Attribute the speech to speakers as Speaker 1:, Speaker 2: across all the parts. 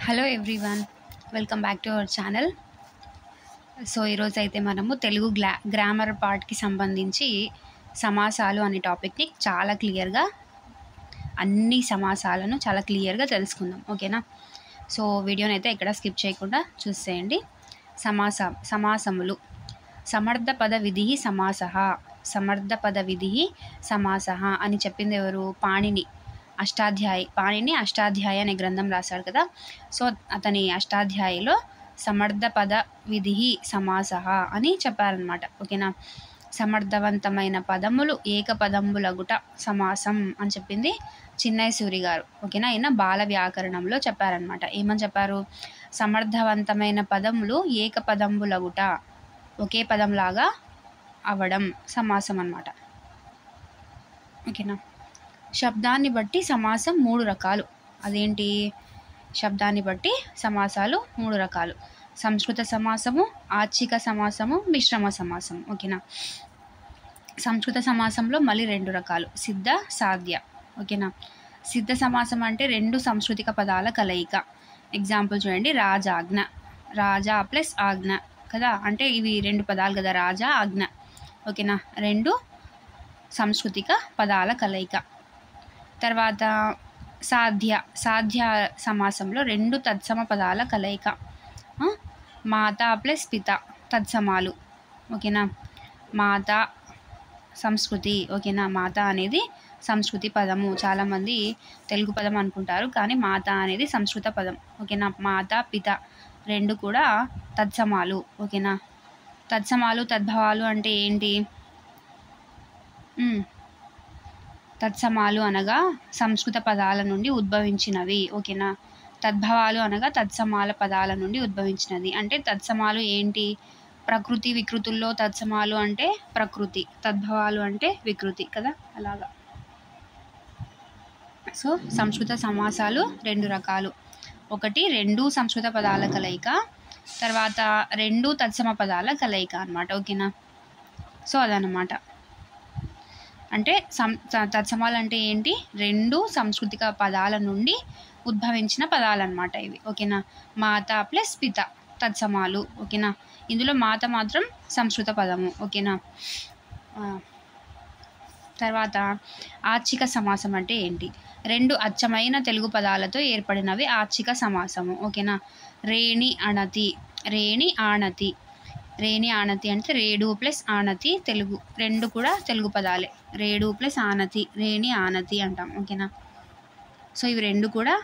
Speaker 1: Hello everyone, welcome back to our channel. So ఈరోజు అయితే మనము తెలుగు గ్రామర్ పార్ట్కి సంబంధించి సమాసాలు అనే టాపిక్ని చాలా క్లియర్గా అన్ని సమాసాలను చాలా క్లియర్గా తెలుసుకుందాం. ఓకేనా? సో వీడియోని అయితే ఎక్కడ స్కిప్ చేయకుండా చూసేయండి. సమాసములు. సమర్థపద విధి సమాసః. సమర్థపద విధి సమాసః అని చెప్పింది ఎవరు? పాణిని అష్టాధ్యాయి అనే గ్రంథం రాశాడు కదా. సో అతని అష్టాధ్యాయిలో సమర్థపద విధి సమాసః అని చెప్పారనమాట. ఓకేనా? సమర్థవంతమైన పదములు ఏకపదంబులగుట సమాసం అని చెప్పింది చిన్నయ్య సూరి గారు. ఓకేనా? ఈయన బాల వ్యాకరణంలో చెప్పారనమాట. ఏమని చెప్పారు? సమర్థవంతమైన పదములు ఏకపదంబులగుట, ఒకే పదంలాగా అవడం సమాసం అన్నమాట. ఓకేనా? శబ్దాన్ని బట్టి సమాసం 3 రకాలు. అదేంటి? శబ్దాన్ని బట్టి సమాసాలు 3 రకాలు. సంస్కృత సమాసము, ఆర్చిక సమాసము, మిశ్రమ సమాసం. ఓకేనా? సంస్కృత సమాసంలో మళ్ళీ 2 రకాలు, సిద్ధ, సాధ్య. ఓకేనా? సిద్ధ సమాసం అంటే 2 సంస్కృతిక పదాల కలయిక. ఎగ్జాంపుల్ చూడండి, రాజాజ్ఞ. రాజా ప్లస్ ఆజ్ఞ కదా, అంటే ఇవి 2 పదాలు కదా, రాజా ఆజ్ఞ. ఓకేనా? 2 సంస్కృతిక పదాల కలయిక. తర్వాత సాధ్య సమాసంలో 2 తత్సమ పదాల కలయిక. మాత ప్లస్ పిత తత్సమాలు. ఓకేనా? మాత సంస్కృతి. ఓకేనా? మాత అనేది సంస్కృతి పదము. చాలామంది తెలుగు పదం అనుకుంటారు, కానీ మాత అనేది సంస్కృత పదం. ఓకేనా? మాత పిత 2 కూడా తత్సమాలు. ఓకేనా? తత్సమాలు తద్భవాలు అంటే ఏంటి? తత్సమాలు అనగా సంస్కృత పదాల నుండి ఉద్భవించినవి. ఓకేనా? తద్భవాలు అనగా తత్సమాల పదాల నుండి ఉద్భవించినది. అంటే తత్సమాలు ఏంటి? ప్రకృతి వికృతుల్లో తత్సమాలు అంటే ప్రకృతి, తద్భవాలు అంటే వికృతి కదా, అలాగా. సో సంస్కృత సమాసాలు 2 రకాలు. ఒకటి 2 సంస్కృత పదాల కలయిక, తర్వాత 2 తత్సమ పదాల కలయిక అన్నమాట. ఓకేనా? సో అదనమాట. అంటే తత్సమాలు అంటే ఏంటి? 2 సంస్కృతిక పదాల నుండి ఉద్భవించిన పదాలు అన్నమాట ఇవి. ఓకేనా? మాత ప్లస్ పిత తత్సమాలు. ఓకేనా? ఇందులో మాత మాత్రం సంస్కృత పదము. ఓకేనా? తర్వాత ఆర్చిక సమాసం అంటే ఏంటి? 2 అచ్చమైన తెలుగు పదాలతో ఏర్పడినవి ఆర్చిక సమాసము. ఓకేనా? రేణి ఆణతి. రేణి ఆణతి అంటే రేడు ప్లస్ ఆనతి, తెలుగు 2 కూడా తెలుగు పదాలే. రేడు ప్లస్ ఆనతి, రేణి ఆనతి అంటాం. ఓకేనా? సో ఇవి 2 కూడా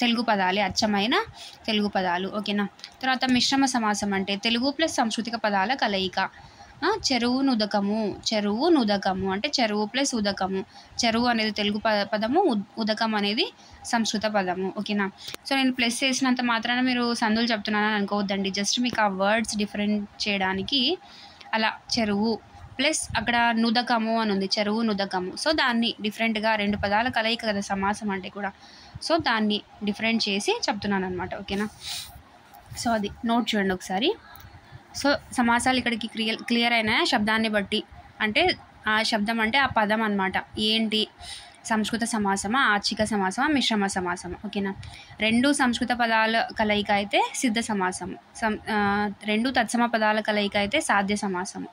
Speaker 1: తెలుగు పదాలే, అచ్చమైన తెలుగు పదాలు. ఓకేనా? తర్వాత మిశ్రమ సమాసం అంటే తెలుగు ప్లస్ సంస్కృతిక పదాల కలయిక. చెరువు నుదకము అంటే చెరువు ప్లస్ ఉదకము. చెరువు అనేది తెలుగు పదము, ఉదకం అనేది సంస్కృత పదము. ఓకేనా? సో నేను ప్లస్ చేసినంత మాత్రాన మీరు సందులు చెప్తున్నానని అనుకోవద్దండి. జస్ట్ మీకు ఆ వర్డ్స్ డిఫరెంట్ చేయడానికి అలా. చెరువు ప్లస్ అక్కడ నుదకము అని ఉంది, చెరువు నుదకము. సో దాన్ని డిఫరెంట్గా 2 పదాల కలయిక కదా సమాసం అంటే కూడా. సో దాన్ని డిఫరెంట్ చేసి చెప్తున్నాను అనమాట. ఓకేనా? సో అది నోట్ చూడండి ఒకసారి. సో సమాసాలు ఇక్కడికి క్లియర్ అయినాయా? శబ్దాన్ని బట్టి అంటే ఆ శబ్దం అంటే ఆ పదం అన్నమాట. ఏంటి? సంస్కృత సమాసమా, ఆర్చిక సమాసమా, మిశ్రమ సమాసమా? ఓకేనా? 2 సంస్కృత పదాల కలయిక అయితే సిద్ధ సమాసము. 2 తత్సమ పదాల కలయిక అయితే సాధ్య సమాసము.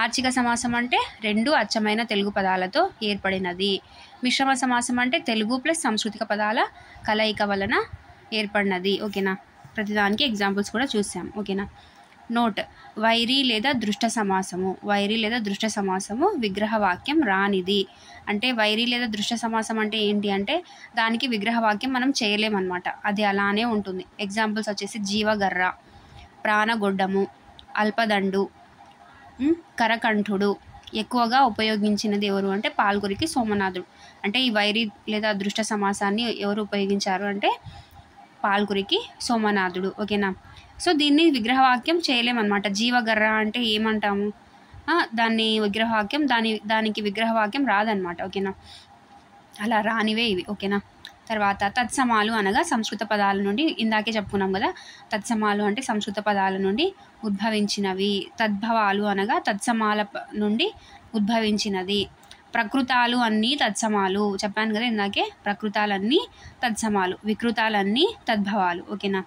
Speaker 1: ఆర్చిక సమాసం అంటే 2 అచ్చమైన తెలుగు పదాలతో ఏర్పడినది. మిశ్రమ సమాసం అంటే తెలుగు ప్లస్ సంస్కృతిక పదాల కలయిక వలన ఏర్పడినది. ఓకేనా? ప్రతిదానికి ఎగ్జాంపుల్స్ కూడా చూసాం. ఓకేనా? నోట్: వైరి లేదా దృష్ట సమాసము విగ్రహవాక్యం రానిది. అంటే వైరి లేదా దృష్ట సమాసం అంటే ఏంటి అంటే దానికి విగ్రహవాక్యం మనం చేయలేమన్నమాట, అది అలానే ఉంటుంది. ఎగ్జాంపుల్స్ వచ్చేసి జీవగర్ర, ప్రాణగొడ్డము, అల్పదండు, కరకంఠుడు. ఎక్కువగా ఉపయోగించినది ఎవరు అంటే పాల్గురికి సోమనాథుడు. అంటే ఈ వైరి లేదా దృష్ట సమాసాన్ని ఎవరు ఉపయోగించారు అంటే పాల్గురికి సోమనాథుడు. ఓకేనా? సో దీన్ని విగ్రహవాక్యం చేయలేమన్నమాట. జీవగర్ర అంటే ఏమంటాము? దాన్ని విగ్రహవాక్యం దానికి విగ్రహవాక్యం రాదనమాట. ఓకేనా? అలా రానివే ఇవి. ఓకేనా? తర్వాత తత్సమాలు అనగా సంస్కృత పదాల నుండి, ఇందాకే చెప్పుకున్నాం కదా, తత్సమాలు అంటే సంస్కృత పదాల నుండి ఉద్భవించినవి. తద్భవాలు అనగా తత్సమాల నుండి ఉద్భవించినది. ప్రకృతాలు అన్నీ తత్సమాలు చెప్పాను కదా ఇందాకే. ప్రకృతాలన్నీ తత్సమాలు, వికృతాలన్నీ తద్భవాలు. ఓకేనా.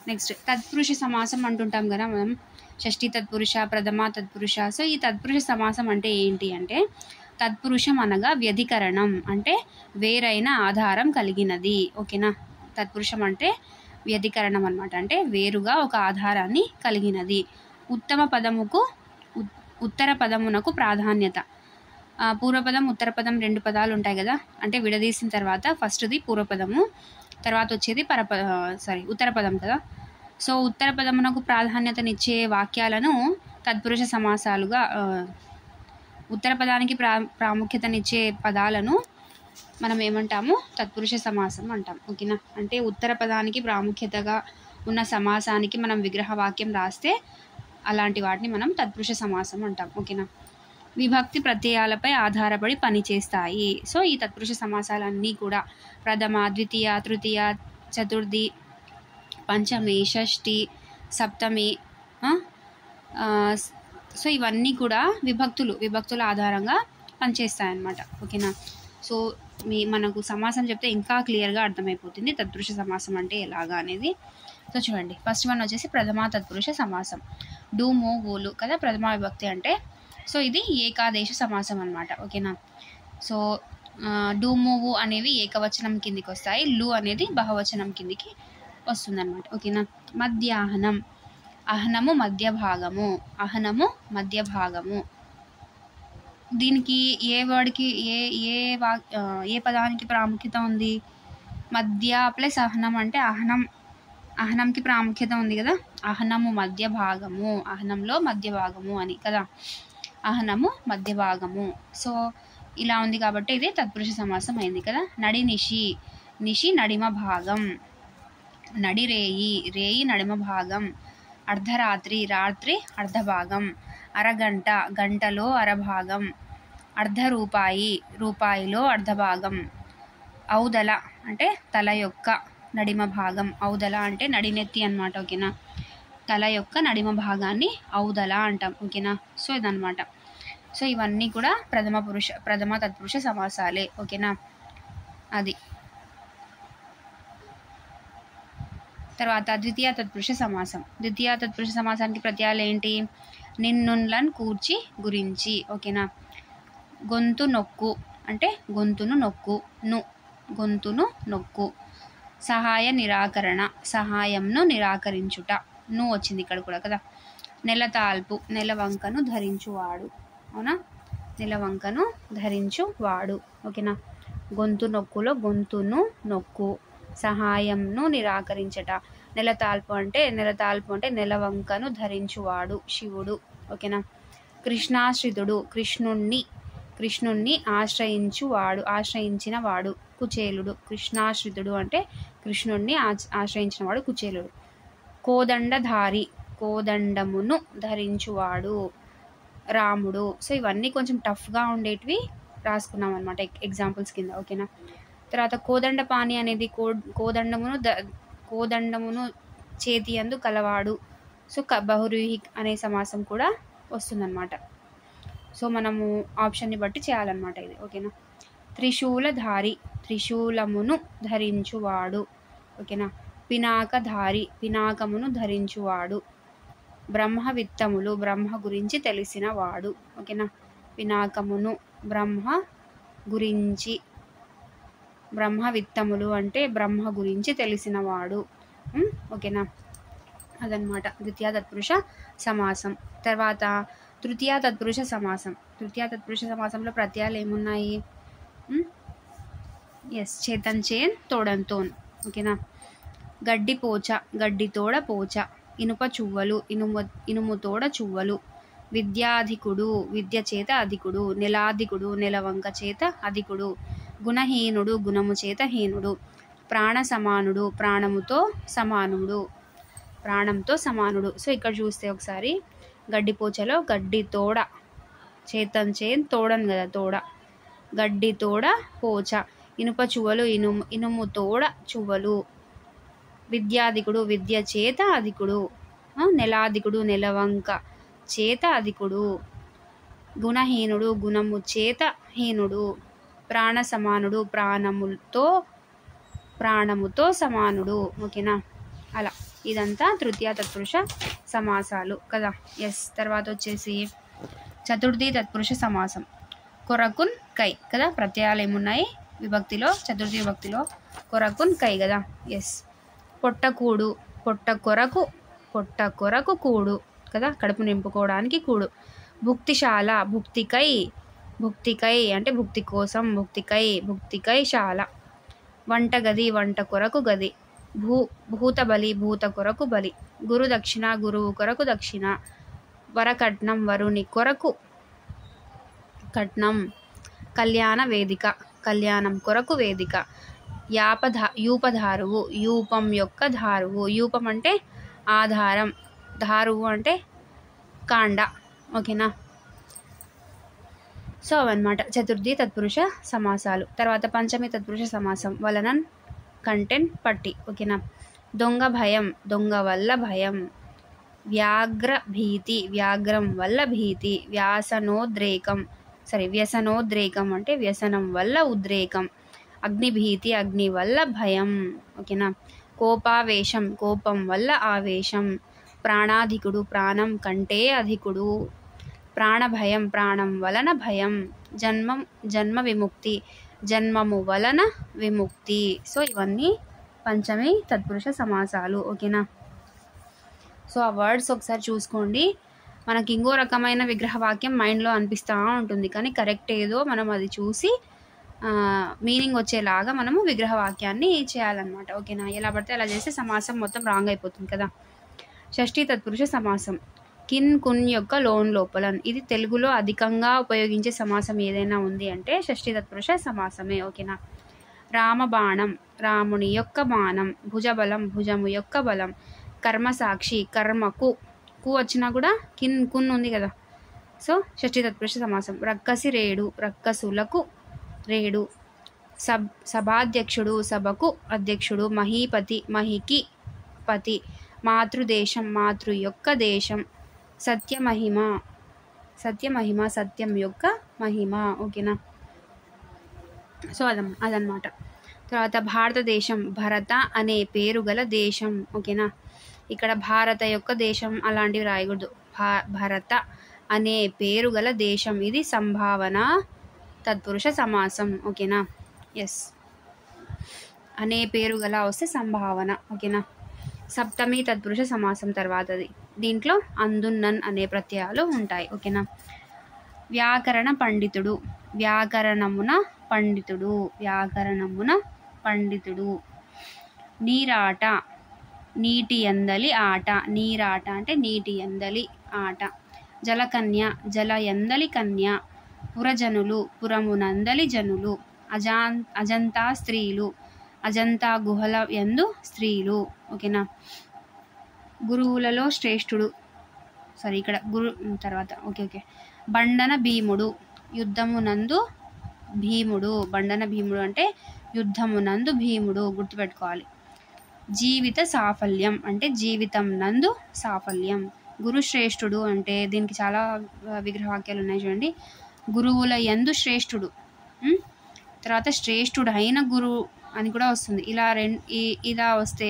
Speaker 1: నెక్స్ట్ తత్పురుష సమాసం అంటుంటాం కదా మనం, షష్ఠీ తత్పురుష, ప్రథమ తత్పురుష. సో ఈ తత్పురుష సమాసం అంటే ఏంటి అంటే, తత్పురుషం అనగా వ్యధికరణం, అంటే వేరైన ఆధారం కలిగినది. ఓకేనా. తత్పురుషం అంటే వ్యధికరణం అనమాట, అంటే వేరుగా ఒక ఆధారాన్ని కలిగినది. ఉత్తమ పదముకు ఉత్తర పదమునకు ప్రాధాన్యత. పూర్వపదం ఉత్తర పదం 2 పదాలు ఉంటాయి కదా, అంటే విడదీసిన తర్వాత ఫస్ట్ది పూర్వపదము, తర్వాత వచ్చేది ఉత్తర పదం కదా. సో ఉత్తర పదమునకు ప్రాధాన్యతనిచ్చే వాక్యాలను తత్పురుష సమాసాలుగా, ఉత్తర పదానికి ప్రాముఖ్యతనిచ్చే పదాలను మనం ఏమంటాము, తత్పురుష సమాసం అంటాం. ఓకేనా. అంటే ఉత్తర పదానికి ప్రాముఖ్యతగా ఉన్న సమాసానికి మనం విగ్రహవాక్యం రాస్తే అలాంటి వాటిని మనం తత్పురుష సమాసం అంటాం. ఓకేనా. విభక్తి ప్రత్యయాలపై ఆధారపడి పనిచేస్తాయి. సో ఈ తత్పురుష సమాసాలన్నీ కూడా ప్రథమ, ద్వితీయ, తృతీయ, చతుర్థి, పంచమి, షష్ఠి, సప్తమి, సో ఇవన్నీ కూడా విభక్తుల ఆధారంగా పనిచేస్తాయన్నమాట. ఓకేనా. సో మనకు సమాసం చెప్తే ఇంకా క్లియర్గా అర్థమైపోతుంది తత్పురుష సమాసం అంటే ఎలాగా అనేది. సో చూడండి, ఫస్ట్ వన్ వచ్చేసి ప్రథమ తత్పురుష సమాసం. డు, మో, ఊలు కదా ప్రథమ విభక్తి అంటే. సో ఇది ఏకాదేశ సమాసం అనమాట. ఓకేనా. సో డు, మోవు అనేవి ఏకవచనం కిందికి వస్తాయి, లు అనేది బహువచనం కిందికి వస్తుందన్నమాట. ఓకేనా. మధ్యాహ్నం, అహనము మధ్య భాగము, అహనము మధ్య భాగము. దీనికి ఏ వర్డ్కి ఏ పదానికి ప్రాముఖ్యత ఉంది, మధ్య ప్లస్ అహనం అంటే అహనంకి ప్రాముఖ్యత ఉంది కదా, అహనము మధ్య భాగము, అహనంలో మధ్య భాగము అని కదా, అహనము మధ్య భాగము. సో ఇలా ఉంది కాబట్టి ఇది తత్పురుష సమాసం అయింది కదా. నడి నిషి, నిషి నడిమ భాగం, నడి రేయి, రేయి నడిమ భాగం, అర్ధరాత్రి, రాత్రి అర్ధ భాగం, అరగంట, గంటలో అరభాగం, అర్ధ రూపాయి, రూపాయిలో అర్ధ భాగం, ఔదల అంటే తల యొక్క నడిమ భాగం, ఔదల అంటే నడినెత్తి అన్నమాట. ఓకేనా. తల యొక్క నడిమ భాగాన్ని ఔదల అంటాం. ఓకేనా. సో ఇదన్నమాట. సో ఇవన్నీ కూడా ప్రథమ తత్పురుష సమాసాలే. ఓకేనా. అది తర్వాత ద్వితీయ తత్పురుష సమాసం. ద్వితీయ తత్పురుష సమాసానికి ప్రత్యయాలు ఏంటి, నిన్నున్లను కూర్చి గురించి. ఓకేనా. గొంతు నొక్కు అంటే గొంతును నొక్కు, గొంతును నొక్కు. సహాయ నిరాకరణ, సహాయంను నిరాకరించుట, వచ్చింది ఇక్కడ కూడా కదా. నెలతాల్పు, నెలవంకను ధరించువాడు. అవునా, నెలవంకను ధరించువాడు. ఓకేనా. గొంతు నొక్కులో గొంతును నొక్కు, సహాయంను నిరాకరించట. నెలతాల్పు అంటే నెలవంకను ధరించువాడు శివుడు. ఓకేనా. కృష్ణాశ్రితుడు, కృష్ణుణ్ణి ఆశ్రయించిన వాడు కుచేలుడు. కృష్ణాశ్రితుడు అంటే కృష్ణుణ్ణి ఆశ్రయించిన వాడు కుచేలుడు. కోదండధారి, కోదండమును ధరించువాడు రాముడు. సో ఇవన్నీ కొంచెం టఫ్గా ఉండేటివి రాసుకున్నాం అనమాట ఎగ్జాంపుల్స్ కింద. ఓకేనా. తర్వాత కోదండపాణి అనేది కోదండమును చేతి యందు కలవాడు. సో బహువ్రీహి అనే సమాసం కూడా వస్తుందన్నమాట. సో మనము ఆప్షన్ని బట్టి చేయాలన్నమాట ఇది. ఓకేనా. త్రిశూలధారి, త్రిశూలమును ధరించువాడు. ఓకేనా. పినాకధారి, పినాకమును ధరించువాడు. బ్రహ్మవిత్తములు, బ్రహ్మ గురించి తెలిసిన వాడు. ఓకేనా. పినాకమును బ్రహ్మ గురించి, బ్రహ్మవిత్తములు అంటే బ్రహ్మ గురించి తెలిసినవాడు. ఓకేనా. అదనమాట ద్వితీయ తత్పురుష సమాసం. తర్వాత తృతీయ తత్పురుష సమాసం. తృతీయ తత్పురుష సమాసంలో ప్రత్యయాలు ఏమున్నాయి, చేతన్ చేన్ తోడంతోన్. ఓకేనా. గడ్డి పోచ, గడ్డి తోడ పోచ. ఇనుప చువ్వలు, ఇనుము తోడ చువ్వలు. విద్యాధికుడు, విద్య చేత అధికుడు. నెలాధికుడు, నెలవంక చేత అధికుడు. గుణహీనుడు, గుణము చేత హీనుడు. ప్రాణ సమానుడు, ప్రాణంతో సమానుడు. సో ఇక్కడ చూస్తే ఒకసారి గడ్డిపోచలో గడ్డి తోడ, చేతన్ చేన్ తోడను కదా తోడ, గడ్డి తోడ పోచ. ఇనుప చువ్వలు, ఇనుము తోడ చువ్వలు. విద్యాధికుడు, విద్య చేత అధికుడు. నెలాధికుడు, నెలవంక చేత అధికుడు. గుణహీనుడు గుణము చేత హీనుడు. ప్రాణ సమానుడు ప్రాణముతో సమానుడు. ఓకేనా, అలా ఇదంతా తృతీయ తత్పురుష సమాసాలు కదా. ఎస్, తర్వాత వచ్చేసి చతుర్థి తత్పురుష సమాసం. కొరకున్ కై కదా, ప్రత్యయాలు ఏమున్నాయి విభక్తిలో, చతుర్థి విభక్తిలో కొరకున్ కై కదా. ఎస్, పొట్టకూడు పొట్ట కొరకు కూడు కదా, కడుపు నింపుకోవడానికి కూడు. భుక్తిశాల భుక్తికై అంటే భుక్తి కోసం, భుక్తికై శాల. వంటగది వంట కొరకు గది. భూతబలి భూత కొరకు బలి. గురుదక్షిణ గురువు కొరకు దక్షిణ. వరకట్నం వరుని కొరకు కట్నం. కళ్యాణ వేదిక కళ్యాణం కొరకు వేదిక. యూపధారువు యూపం యొక్క ధారువు. యూపం అంటే ఆధారం, ధారువు అంటే కాండ. ఓకేనా, సో అవన్నమాట చతుర్థి తత్పురుష సమాసాలు. తర్వాత పంచమి తత్పురుష సమాసం. వలనన్ కంటెంట్ పట్టి. ఓకేనా, దొంగ భయం దొంగ వల్ల భయం. వ్యాఘ్ర భీతి వ్యాఘ్రం వల్ల భీతి. వ్యసనోద్రేకం అంటే వ్యసనం వల్ల ఉద్రేకం. అగ్నిభీతి అగ్ని వల్ల భయం. ఓకేనా, కోపావేశం కోపం వల్ల ఆవేశం. ప్రాణాధికుడు ప్రాణం కంటే అధికుడు. ప్రాణభయం ప్రాణం వలన భయం. జన్మ విముక్తి జన్మము వలన విముక్తి. సో ఇవన్నీ పంచమి తత్పురుష సమాసాలు. ఓకేనా, సో ఆ వర్డ్స్ ఒకసారి చూసుకోండి. మనకి ఇంకో రకమైన విగ్రహవాక్యం మైండ్లో అనిపిస్తూ ఉంటుంది, కానీ కరెక్ట్ ఏదో మనం అది చూసి మీనింగ్ వచ్చేలాగా మనము విగ్రహవాక్యాన్ని చేయాలన్నమాట. ఓకేనా, ఎలా పడితే అలా చేస్తే సమాసం మొత్తం రాంగ్ అయిపోతుంది కదా. షష్ఠీ తత్పురుష సమాసం. కిన్ కున్ యొక్క లోన్ లోపలన్. ఇది తెలుగులో అధికంగా ఉపయోగించే సమాసం ఏదైనా ఉంది అంటే షష్ఠీ తత్పురుష సమాసమే. ఓకేనా, రామబాణం రాముని యొక్క బాణం. భుజబలం భుజము యొక్క బలం. కర్మసాక్షి కర్మకు కు వచ్చినా కూడా కిన్ కున్ ఉంది కదా, సో షష్ఠీ తత్పురుష సమాసం. రక్కసి రేడు రక్కసులకు రేడు. సభాధ్యక్షుడు సభకు అధ్యక్షుడు. మహీపతి మహికి పతి. మాతృదేశం మాతృ యొక్క దేశం. సత్యమహిమ సత్యం యొక్క మహిమ. ఓకేనా, సో అదనమాట. తర్వాత భారతదేశం భరత అనే పేరు గల దేశం. ఓకేనా, ఇక్కడ భారత యొక్క దేశం అలాంటివి రాయకూడదు. భరత అనే పేరు గల దేశం. ఇది సంభావన తత్పురుష సమాసం. ఓకేనా, ఎస్, అనే పేరు గల వస్తే సంభావన. ఓకేనా, సప్తమి తత్పురుష సమాసం తర్వాతది. దీంట్లో అందున్నన్ అనే ప్రత్యయాలు ఉంటాయి. ఓకేనా, వ్యాకరణ పండితుడు వ్యాకరణమున పండితుడు. నీరాట నీటి యందలి ఆట. నీరాట అంటే నీటి యందలి ఆట. జలకన్య జల యందలి కన్య. పురజనులు పురమునందలి జనులు. అజంతా స్త్రీలు అజంతా గుహల యందు స్త్రీలు. ఓకేనా, గురువులలో శ్రేష్ఠుడు ఇక్కడ గురు తర్వాత ఓకే. బండన భీముడు యుద్ధమునందు భీముడు. బండన భీముడు అంటే యుద్ధమునందు భీముడు, గుర్తుపెట్టుకోవాలి. జీవిత సాఫల్యం అంటే జీవితం నందు సాఫల్యం. గురుశ్రేష్ఠుడు అంటే దీనికి చాలా విగ్రహవాక్యాలు ఉన్నాయి చూడండి. గురువుల యందు శ్రేష్ఠుడు. తర్వాత శ్రేష్ఠుడైన గురువు అని కూడా వస్తుంది. ఇలా వస్తే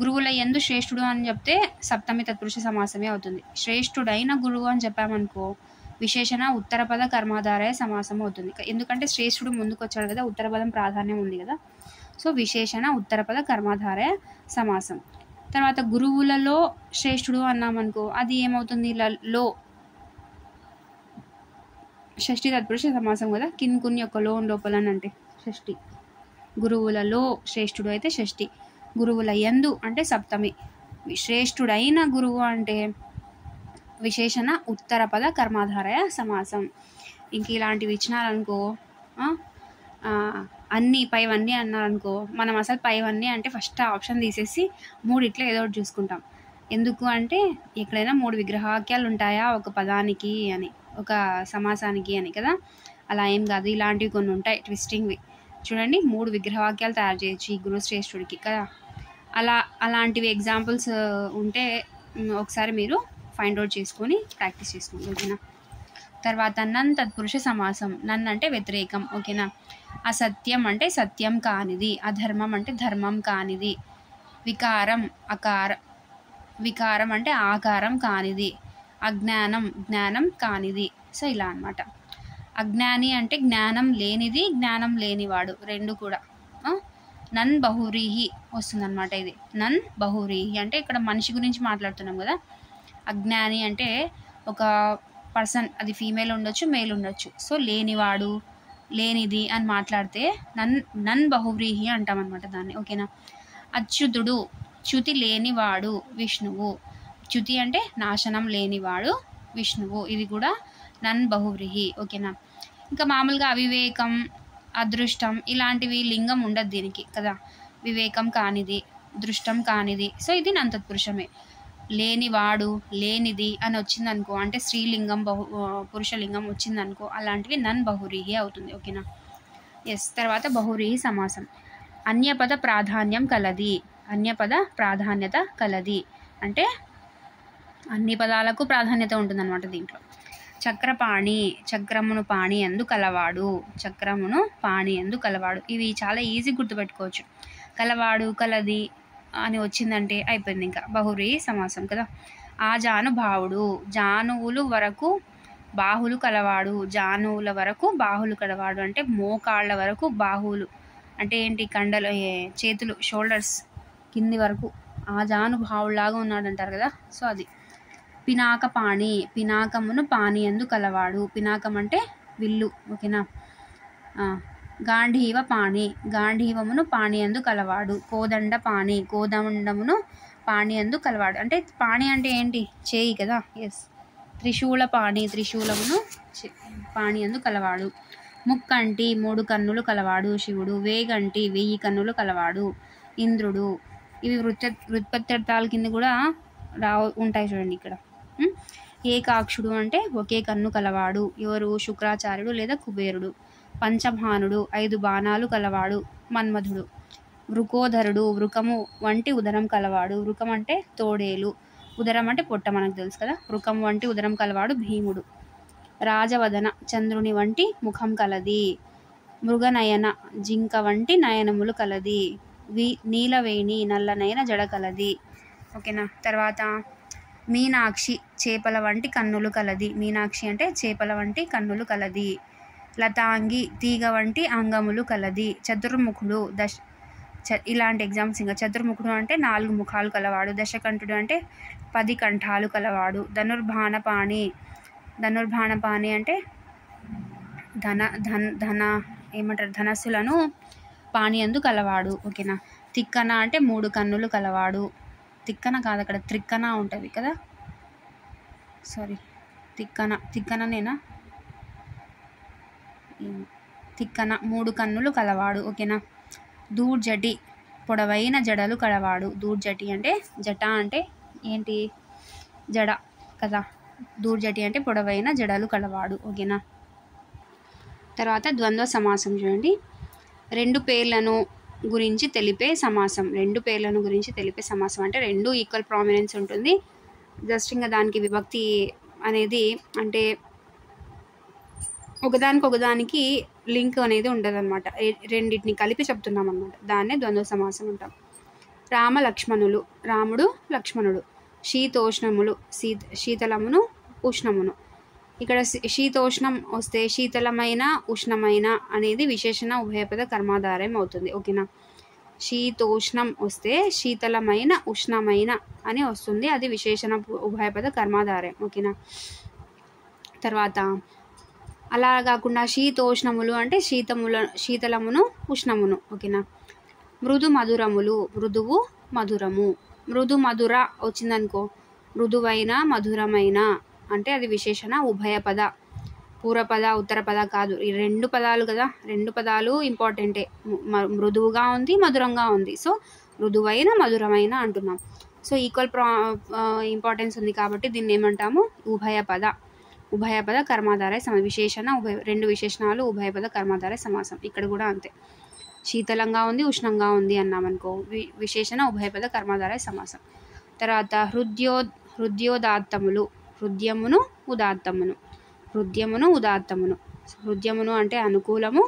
Speaker 1: గురువుల యందు శ్రేష్ఠుడు అని చెప్తే సప్తమి తత్పురుష సమాసమే అవుతుంది. శ్రేష్ఠుడైన గురువు అని చెప్పామనుకో విశేషణ ఉత్తరపద కర్మాధారయ సమాసం అవుతుంది. ఎందుకంటే శ్రేష్ఠుడు ముందుకు వచ్చాడు కదా, ఉత్తరపదం ప్రాధాన్యం ఉంది కదా, సో విశేషణ ఉత్తరపద కర్మాధారయ సమాసం. తర్వాత గురువులలో శ్రేష్ఠుడు అన్నామనుకో అది ఏమవుతుంది, లో షష్ఠి తత్పురుష సమాసం కదా. కిన్ కున్ యొక్క లోన్ లోపల అంటే షష్ఠి. గురువులలో శ్రేష్ఠుడు అయితే షష్ఠి. గురువుల యందు అంటే సప్తమి. శ్రేష్ఠుడైన గురువు అంటే విశేషణ ఉత్తరపద కర్మాధారయ సమాసం. ఇంక ఇలాంటివి ఇచ్చినారనుకో, అన్నీ పైవన్నీ అన్నారనుకో, మనం అసలు పైవన్నీ అంటే ఫస్ట్ ఆప్షన్ తీసేసి మూడిట్లో ఏదో ఒకటి చూసుకుంటాం. ఎందుకు అంటే ఎక్కడైనా 3 విగ్రహవాక్యాలు ఉంటాయా ఒక పదానికి అని, ఒక సమాసానికి అని కదా, అలా ఏం కాదు. ఇలాంటివి కొన్ని ఉంటాయి ట్విస్టింగ్వి. చూడండి 3 విగ్రహవాక్యాలు తయారు చేయొచ్చు ఈ గురుశ్రేష్ఠుడికి కదా. అలాంటివి ఎగ్జాంపుల్స్ ఉంటే ఒకసారి మీరు ఫైండ్ అవుట్ చేసుకొని ప్రాక్టీస్ చేసుకోండి. ఓకేనా, తర్వాత నన్ తత్పురుష సమాసం. నన్ అంటే వ్యతిరేకం. ఓకేనా. అసత్యం అంటే సత్యం కానిది. అధర్మం అంటే ధర్మం కానిది. వికారం వికారం అంటే ఆకారం కానిది. అజ్ఞానం జ్ఞానం కానిది. సో ఇలా అన్నమాట. అజ్ఞాని అంటే జ్ఞానం లేనిది, జ్ఞానం లేనివాడు రెండు కూడా. నన్ బహురీహి వస్తుందన్నమాట. ఇది నన్ బహురీహి అంటే ఇక్కడ మనిషి గురించి మాట్లాడుతున్నాం కదా. అజ్ఞాని అంటే ఒక పర్సన్, అది ఫీమేల్ ఉండొచ్చు, మేల్ ఉండొచ్చు. సో లేనివాడు, లేనిది అని మాట్లాడితే నన్ బహువ్రీహి అంటాం అనమాట దాన్ని. ఓకేనా. అచ్యుతుడు చ్యుతి లేనివాడు విష్ణువు. చ్యుతి అంటే నాశనం లేనివాడు విష్ణువు. ఇది కూడా నన్ బహువ్రీహి. ఓకేనా. ఇంకా మామూలుగా అవివేకం, అదృష్టం ఇలాంటివి లింగం ఉండదు దీనికి కదా. వివేకం కానిది, దృష్టం కానిది. సో ఇది నన్ తత్పురుషమే. లేనివాడు, లేనిది అని వచ్చిందనుకో, అంటే స్త్రీలింగం పురుషలింగం వచ్చిందనుకో, అలాంటివి నన్ బహురీహి అవుతుంది. ఓకేనా. ఎస్. తర్వాత బహురీహి సమాసం. అన్యపద ప్రాధాన్యం కలది. అన్యపద ప్రాధాన్యత కలది అంటే అన్ని పదాలకు ప్రాధాన్యత ఉంటుందన్నమాట దీంట్లో. చక్రపాణి చక్రమును పాణి ఎందు కలవాడు. చక్రమును పాణి ఎందు కలవాడు. ఇవి చాలా ఈజీ గుర్తుపెట్టుకోవచ్చు. కలవాడు, కలది అని వచ్చిందంటే అయిపోయింది ఇంకా బహువ్రీహి సమాసం కదా. ఆజానుభావుడు జానువులు వరకు బాహులు కలవాడు. జానువుల వరకు బాహులు కలవాడు అంటే మోకాళ్ళ వరకు బాహువులు అంటే ఏంటి, కండలు, చేతులు, షోల్డర్స్ కింది వరకు ఆజానుభావులాగా ఉన్నాడు అంటారు కదా. సో అది. పినాకపాణి పినాకమును పాణి ఎందు కలవాడు. పినాకం అంటే విల్లు. ఓకేనా. గాంధీవ పాణి గాంధీవమును పాణి ఎందు కలవాడు. కోదండ పాణి కోదండమును పాణి ఎందు కలవాడు. అంటే పాణి అంటే ఏంటి, చేయి కదా. ఎస్. త్రిశూల పాణి త్రిశూలమును పాణి ఎందు కలవాడు. ముక్కంటి 3 కన్నులు కలవాడు శివుడు. వేగంటి 1000 కన్నులు కలవాడు ఇంద్రుడు. ఇవి వృత్పత్యర్థాల కింద కూడా ఉంటాయి చూడండి ఇక్కడ. ఏకాక్షుడు అంటే ఒకే కన్ను కలవాడు. ఎవరు, శుక్రాచార్యుడు లేదా కుబేరుడు. పంచభానుడు 5 బాణాలు కలవాడు మన్మధుడు. వృకోధరుడు వృకము వంటి ఉదరం కలవాడు. వృకం అంటే తోడేలు, ఉదరం అంటే పొట్ట, మనకు తెలుసు కదా. వృకం వంటి ఉదరం కలవాడు భీముడు. రాజవదన చంద్రుని వంటి ముఖం కలది. మృగనయన జింక వంటి నయనములు కలది. నీలవేణి నల్లనయన జడ కలది. ఓకేనా. తర్వాత మీనాక్షి చేపల వంటి కన్నులు కలది. మీనాక్షి అంటే చేపల వంటి కన్నులు కలది. లతాంగి తీగ వంటి అంగములు కలది. చతుర్ముఖుడు ఇలాంటి ఎగ్జామ్స్ ఇంకా. చతుర్ముఖుడు అంటే 4 ముఖాలు కలవాడు. దశకంఠుడు అంటే 10 కంఠాలు కలవాడు. ధనుర్బాణపాణి అంటే ధన ఏమంటారు, ధనస్సులను పాణి యందు కలవాడు. ఓకేనా. తిక్కన అంటే 3 కన్నులు కలవాడు. తిక్కన కాదు, అక్కడ త్రిక్కన ఉంటుంది కదా. సారీ, తిక్కననేనా. తిక్కన 3 కన్నులు కలవాడు. ఓకేనా. దూర్జటి పొడవైన జడలు కలవాడు. దూర్జటి అంటే జట అంటే ఏంటి, జడ కదా. దూర్జటి అంటే పొడవైన జడలు కలవాడు. ఓకేనా. తర్వాత ద్వంద్వ సమాసం చూడండి. 2 పేర్లను గురించి తెలిపే సమాసం. 2 పేర్లను గురించి తెలిపే సమాసం అంటే 2 ఈక్వల్ ప్రామినెన్స్ ఉంటుంది. జస్ట్ ఇంకా దానికి విభక్తి అనేది అంటే ఒకదానికి లింక్ అనేది ఉండదు అనమాట. రెండింటిని కలిపి చెప్తున్నాం అనమాట. దాన్నే ద్వంద్వ సమాసం అంటాం. రామ లక్ష్మణులు రాముడు లక్ష్మణుడు. శీతోష్ణములు శీతలమును ఉష్ణమును. ఇక్కడ శీతోష్ణం వస్తే శీతలమైన ఉష్ణమైన అనేది విశేషణ ఉభయపద కర్మాధారం అవుతుంది. ఓకేనా. శీతోష్ణం వస్తే శీతలమైన ఉష్ణమైన అని వస్తుంది, అది విశేషణ ఉభయపద కర్మాధారం. ఓకేనా. తర్వాత అలా కాకుండా శీతోష్ణములు అంటే శీతలమును ఉష్ణమును. ఓకేనా. మృదు మధురములు మృదువు మధురము. మృదు మధుర వచ్చిందనుకో, మృదువైన మధురమైన అంటే అది విశేషణ ఉభయపద. పూర్వపద ఉత్తరపద కాదు, ఈ 2 పదాలు కదా. 2 పదాలు ఇంపార్టెంటే. మృదువుగా ఉంది, మధురంగా ఉంది. సో మృదువైన మధురమైన అంటున్నాం. సో ఈక్వల్ ఇంపార్టెన్స్ ఉంది కాబట్టి దీన్ని ఏమంటాము, ఉభయపద కర్మాధార విశేషణ 2 విశేషణాలు ఉభయపద కర్మాధార సమాసం. ఇక్కడ కూడా అంతే. శీతలంగా ఉంది, ఉష్ణంగా ఉంది అన్నామనుకో, విశేషణ ఉభయపద కర్మాధార సమాసం. తర్వాత హృద్యోదాత్తములు హృదయమును ఉదాత్తమును. హృద్యమును ఉదాత్తమును. హృద్యమును అంటే అనుకూలము,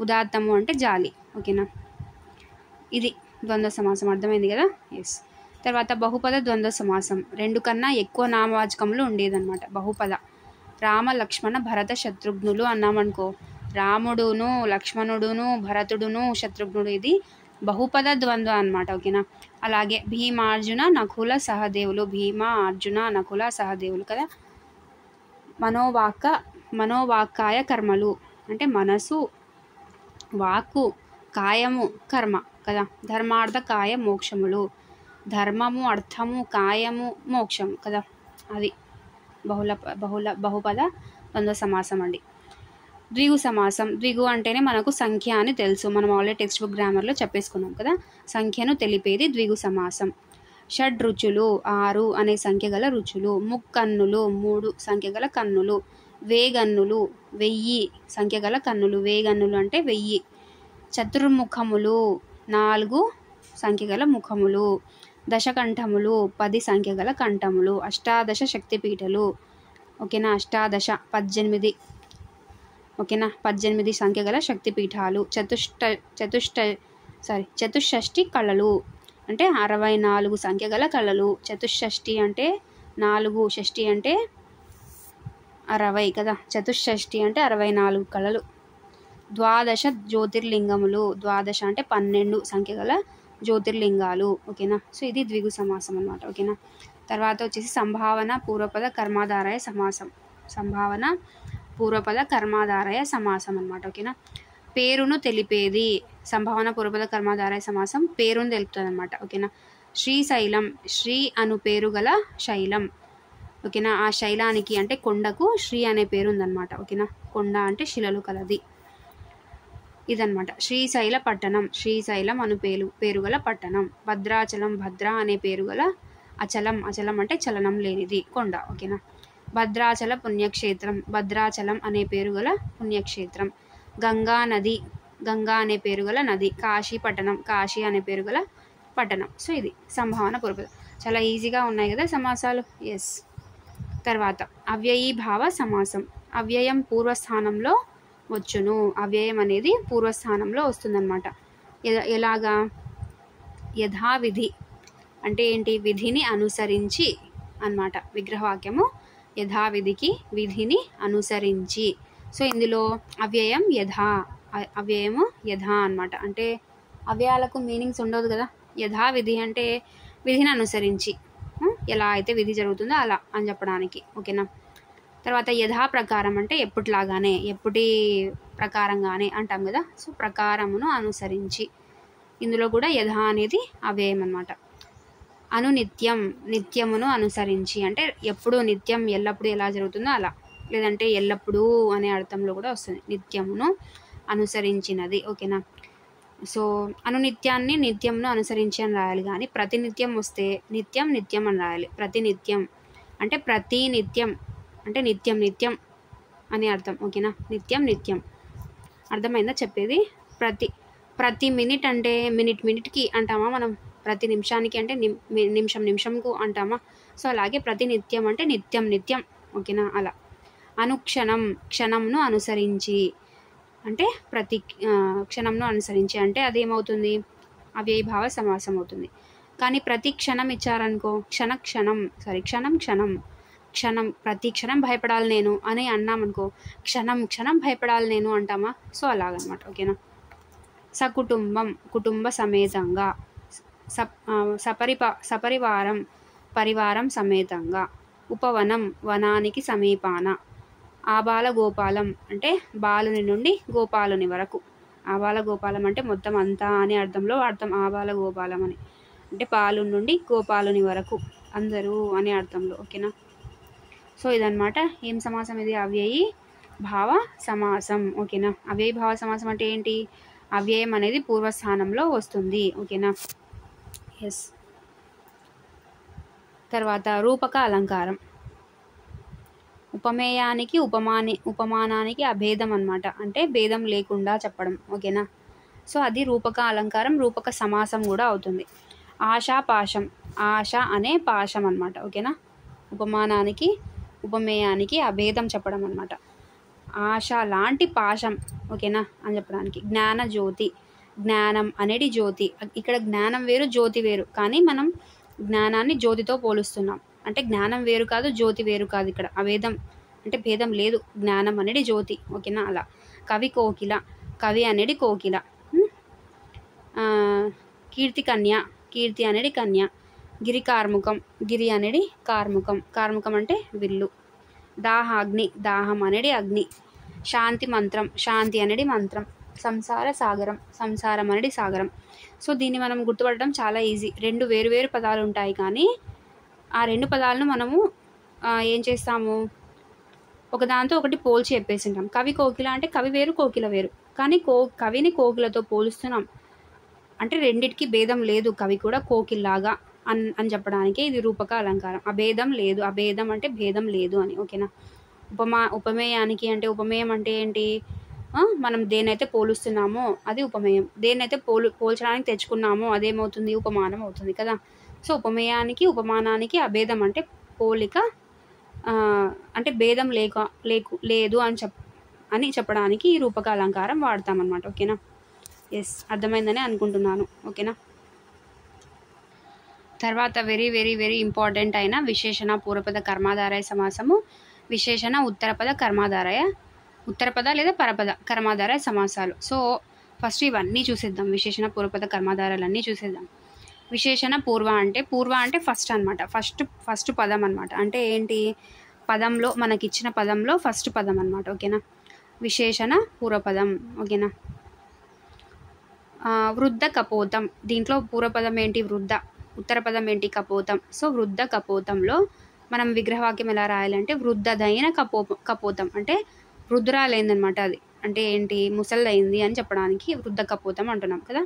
Speaker 1: ఉదాత్తము అంటే జాలి. ఓకేనా, ఇది ద్వంద్వ సమాసం. అర్థమైంది కదా. ఎస్. తర్వాత బహుపద ద్వంద్వ సమాసం. 2 కన్నా ఎక్కువ నామవాచకములు ఉండేదన్నమాట బహుపద. రామ లక్ష్మణ భరత శత్రుఘ్నులు అన్నామనుకో, రాముడును లక్ష్మణుడును భరతుడును శత్రుఘ్నుడు, ఇది బహుపద ద్వంద్వ అన్నమాట. ఓకేనా. అలాగే భీమార్జున నకుల సహదేవులు, భీమ అర్జున నకుల సహదేవులు కదా. మనోవాక్కాయ కర్మలు అంటే మనసు, వాక్కు, కాయము, కర్మ కదా. ధర్మార్థ కాయ మోక్షములు, ధర్మము, అర్థము, కాయము, మోక్షము కదా. అది బహుపద ద్వంద్వ సమాసం అండి. ద్విగు సమాసం. ద్విగు అంటేనే మనకు సంఖ్య అని తెలుసు, మనం ఆల్రెడీ టెక్స్ట్ బుక్ గ్రామర్లో చెప్పేసుకున్నాం కదా. సంఖ్యను తెలిపేది ద్విగు సమాసం. షడ్ రుచులు 6 అనే సంఖ్య గల రుచులు, ముక్కన్నులు 3 సంఖ్య గల కన్నులు, వేగన్నులు 1000 సంఖ్య గల కన్నులు, వేగన్నులు అంటే 1000. చతుర్ముఖములు 4 సంఖ్య గల ముఖములు, దశకంఠములు 10 సంఖ్య గల కంఠములు, అష్టాదశ శక్తిపీఠలు. ఓకేనా, అష్టాదశ 18. ఓకేనా, 18 సంఖ్య గల శక్తిపీఠాలు. చతుషష్ఠి కళలు అంటే 64 సంఖ్య గల కళలు. చతుషష్ఠి అంటే 4, షష్ఠి అంటే 60 కదా. చతుషష్ఠి అంటే 64 కళలు. ద్వాదశ జ్యోతిర్లింగములు, ద్వాదశ అంటే 12 సంఖ్య గల జ్యోతిర్లింగాలు. ఓకేనా, సో ఇది ద్విగు సమాసం అన్నమాట. ఓకేనా. తర్వాత వచ్చేసి సంభావన పూర్వపద కర్మాధారయ సమాసం. సంభావన పూర్వపద కర్మాధారయ సమాసం అన్నమాట. ఓకేనా. పేరును తెలిపేది. సంభావన పూర్వపద కర్మాధారయ సమాసం పేరును తెలుపుతుంది అన్నమాట. ఓకేనా. శ్రీశైలం, శ్రీ అను పేరు గల శైలం. ఓకేనా, ఆ శైలానికి అంటే కొండకు శ్రీ అనే పేరు ఉందన్నమాట. ఓకేనా, కొండ అంటే శిలలు కలది ఇదన్నమాట. శ్రీశైల పట్టణం, శ్రీశైలం అను పేరు గల పట్టణం. భద్రాచలం, భద్ర అనే పేరు గల అచలం, అచలం అంటే చలనం లేనిది కొండ. ఓకేనా. భద్రాచల పుణ్యక్షేత్రం, భద్రాచలం అనే పేరు గల పుణ్యక్షేత్రం. గంగా నది, గంగా అనే పేరు గల నది. కాశీ పట్టణం, కాశీ అనే పేరు గల పట్టణం. సో ఇది సంభావన పూర్వపద. చాలా ఈజీగా ఉన్నాయి కదా సమాసాలు. ఎస్. తర్వాత అవ్యయీభావ సమాసం. అవ్యయం పూర్వస్థానంలో వచ్చును. అవ్యయం అనేది పూర్వస్థానంలో వస్తుందన్నమాట. ఎలాగా? యథావిధి అంటే ఏంటి? విధిని అనుసరించి అన్నమాట. విగ్రహవాక్యము యథావిధికి విధిని అనుసరించి. సో ఇందులో అవ్యయం యథా, అవ్యయము యథా అన్నమాట. అంటే అవ్యయాలకు మీనింగ్స్ ఉండదు కదా. యథావిధి అంటే విధిని అనుసరించి, ఎలా అయితే విధి జరుగుతుందో అలా అని చెప్పడానికి. ఓకేనా. తర్వాత యథా ప్రకారం అంటే ఎప్పటిలాగానే, ఎప్పటి ప్రకారంగానే అంటాం కదా. సో ప్రకారమును అనుసరించి, ఇందులో కూడా యథా అనేది అవ్యయం అన్నమాట. అనునిత్యం, నిత్యమును అనుసరించి అంటే ఎప్పుడు, నిత్యం ఎల్లప్పుడూ ఎలా జరుగుతుందో అలా, లేదంటే ఎల్లప్పుడూ అనే అర్థంలో కూడా వస్తుంది. నిత్యమును అనుసరించినది. ఓకేనా. సో అనునిత్యాన్ని నిత్యంను అనుసరించి అని రాయాలి, కానీ ప్రతినిత్యం వస్తే నిత్యం నిత్యం అని రాయాలి. ప్రతినిత్యం అంటే ప్రతి నిత్యం అంటే నిత్యం నిత్యం అని అర్థం. ఓకేనా. నిత్యం నిత్యం. అర్థమైందా చెప్పేది? ప్రతి మినిట్ అంటే మినిట్కి అంటామా మనం? ప్రతి నిమిషానికి అంటే నిమిషంకు అంటామా? సో అలాగే ప్రతినిత్యం అంటే నిత్యం నిత్యం. ఓకేనా. అలా. అనుక్షణం, క్షణంను అనుసరించి అంటే ప్రతి క్షణంను అనుసరించి అంటే అదేమవుతుంది? అవ్యయీభావ సమాసం అవుతుంది. కానీ ప్రతి క్షణం ఇచ్చారనుకో, క్షణం ప్రతి క్షణం భయపడాలి నేను అని అన్నామనుకో, క్షణం భయపడాలి నేను అంటామా? సో అలాగనమాట. ఓకేనా. సకుటుంబం, కుటుంబ సమేతంగా. సపరివారం, పరివారం సమేతంగా. ఉపవనం, వనానికి సమీపాన. ఆబాల గోపాలం అంటే బాలుని నుండి గోపాలుని వరకు. ఆబాల గోపాలం అంటే మొత్తం అంతా అనే అర్థంలో వాడతాం. ఆబాల గోపాలం అని అంటే బాలుని నుండి గోపాలుని వరకు, అందరూ అనే అర్థంలో. ఓకేనా. సో ఇదన్నమాట. ఏం సమాసం ఇది? అవ్యయీ భావ సమాసం. ఓకేనా. అవ్యయీ భావ సమాసం అంటే ఏంటి? అవ్యయం అనేది పూర్వస్థానంలో వస్తుంది. ఓకేనా. ఎస్. తర్వాత రూపక అలంకారం. ఉపమేయానికి ఉపమానానికి అభేదం అన్నమాట. అంటే భేదం లేకుండా చెప్పడం. ఓకేనా. సో అది రూపక అలంకారం, రూపక సమాసం కూడా అవుతుంది. ఆశా పాశం, ఆశ అనే పాశం అన్నమాట. ఓకేనా. ఉపమానానికి ఉపమేయానికి అభేదం చెప్పడం అన్నమాట. ఆశ లాంటి పాశం, ఓకేనా అని చెప్పడానికి. జ్ఞాన జ్యోతి, జ్ఞానం అనేది జ్యోతి. ఇక్కడ జ్ఞానం వేరు జ్యోతి వేరు, కానీ మనం జ్ఞానాన్ని జ్యోతితో పోలుస్తున్నాం. అంటే జ్ఞానం వేరు కాదు, జ్యోతి వేరు కాదు. ఇక్కడ అభేదం అంటే భేదం లేదు. జ్ఞానం అనేది జ్యోతి, ఓకేనా. అలా కవి కోకిల, కవి అనేది కోకిల. కీర్తి కన్య, కీర్తి అనేది కన్య. గిరి కార్ముకం, గిరి అనేది కార్ముకం, కార్ముకం అంటే విల్లు. దాహాగ్ని, దాహం అనేది అగ్ని. శాంతి మంత్రం, శాంతి అనేది మంత్రం. సంసార సాగరం, సంసారం అనేది సాగరం. సో దీన్ని మనం గుర్తుపట్టడం చాలా ఈజీ. రెండు వేరు వేరు పదాలు ఉంటాయి, కానీ ఆ రెండు పదాలను మనము ఏం చేస్తాము, ఒకదాంతో ఒకటి పోల్చి చెప్పేసింటాం. కవి కోకిల అంటే కవి వేరు కోకిల వేరు, కానీ కవిని కోకిలతో పోలుస్తున్నాం అంటే రెండిటికి భేదం లేదు. కవి కూడా కోకిల్లాగా అని చెప్పడానికి ఇది రూపక అలంకారం. అభేదం లేదు, అభేదం అంటే భేదం లేదు అని, ఓకేనా. ఉపమేయానికి అంటే ఉపమేయం అంటే ఏంటి, మనం దేన్నైతే పోలుస్తున్నామో అది ఉపమేయం, దేన్నైతే పోల్చడానికి తెచ్చుకున్నామో అదేమవుతుంది, ఉపమానం అవుతుంది కదా. సో ఉపమేయానికి ఉపమానానికి అభేదం అంటే పోలిక, అంటే భేదం లేదు అని చెప్పడానికి ఈ రూపక అలంకారం వాడతామన్నమాట, ఓకేనా. ఎస్, అర్థమైందని అనుకుంటున్నాను, ఓకేనా. తర్వాత వెరీ వెరీ వెరీ ఇంపార్టెంట్ అయిన విశేషణ పూర్వపద కర్మాధారయ సమాసము, విశేషణ ఉత్తరపద కర్మాధారయ, ఉత్తరపద లేదా పరపద కర్మాధారయ సమాసాలు. సో ఫస్ట్ ఇవన్నీ చూసేద్దాం, విశేషణ పూర్వపద కర్మాధారాలన్నీ చూసేద్దాం. విశేషణ పూర్వ అంటే ఫస్ట్ అనమాట, ఫస్ట్ పదం అనమాట. అంటే ఏంటి, పదంలో మనకిచ్చిన పదంలో ఫస్ట్ పదం అనమాట, ఓకేనా. విశేషణ పూర్వపదం, ఓకేనా. వృద్ధ కపోతం, దీంట్లో పూర్వపదం ఏంటి వృద్ధ, ఉత్తర పదం ఏంటి కపోతం. సో వృద్ధ కపోతంలో మనం విగ్రహవాక్యం ఎలా రాయాలంటే వృద్ధదైన కపోతం అంటే వృద్ధురాలైందనమాట. అది అంటే ఏంటి, ముసలిదైంది అని చెప్పడానికి వృద్ధ కపోతం అంటున్నాం కదా.